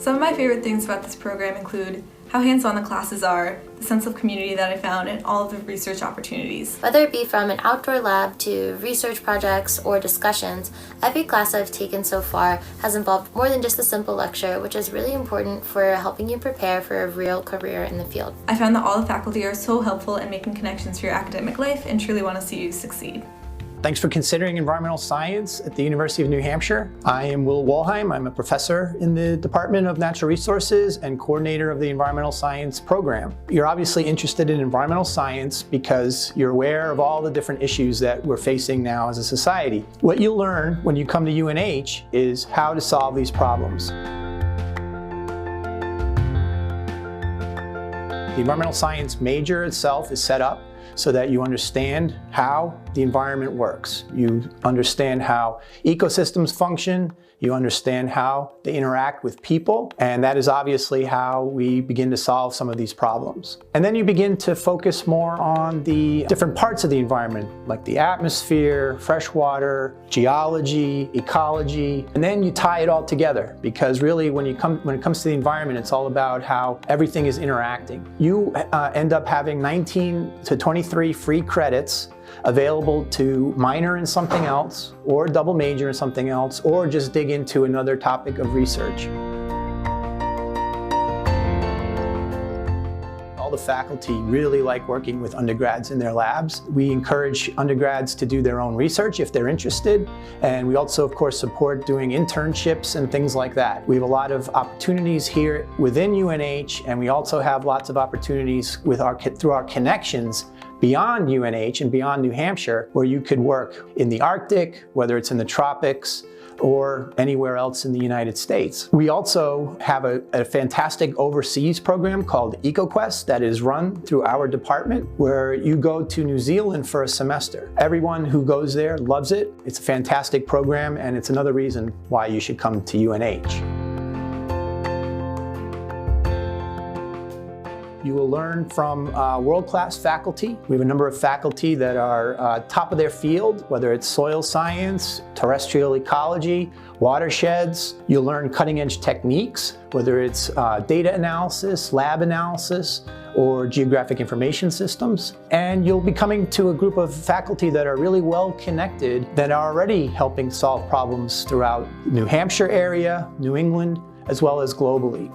Some of my favorite things about this program include how hands-on the classes are, the sense of community that I found, and all of the research opportunities. Whether it be from an outdoor lab to research projects or discussions, every class I've taken so far has involved more than just a simple lecture, which is really important for helping you prepare for a real career in the field. I found that all the faculty are so helpful in making connections for your academic life and truly want to see you succeed. Thanks for considering environmental science at the University of New Hampshire. I am Will Wollheim. I'm a professor in the Department of Natural Resources and coordinator of the environmental science program. You're obviously interested in environmental science because you're aware of all the different issues that we're facing now as a society. What you'll learn when you come to UNH is how to solve these problems. The environmental science major itself is set up so that you understand how the environment works. You understand how ecosystems function, you understand how they interact with people, and that is obviously how we begin to solve some of these problems. And then you begin to focus more on the different parts of the environment, like the atmosphere, fresh water, geology, ecology, and then you tie it all together, because really when it comes to the environment, it's all about how everything is interacting. You end up having 19 to 23 free credits available to minor in something else, or double major in something else, or just dig into another topic of research. All the faculty really like working with undergrads in their labs. We encourage undergrads to do their own research if they're interested, and we also, of course, support doing internships and things like that. We have a lot of opportunities here within UNH, and we also have lots of opportunities through our connections beyond UNH and beyond New Hampshire, where you could work in the Arctic, whether it's in the tropics, or anywhere else in the United States. We also have a fantastic overseas program called EcoQuest that is run through our department, where you go to New Zealand for a semester. Everyone who goes there loves it. It's a fantastic program, and it's another reason why you should come to UNH. You will learn from world-class faculty. We have a number of faculty that are top of their field, whether it's soil science, terrestrial ecology, watersheds. You'll learn cutting-edge techniques, whether it's data analysis, lab analysis, or geographic information systems. And you'll be coming to a group of faculty that are really well connected, that are already helping solve problems throughout New Hampshire area, New England, as well as globally.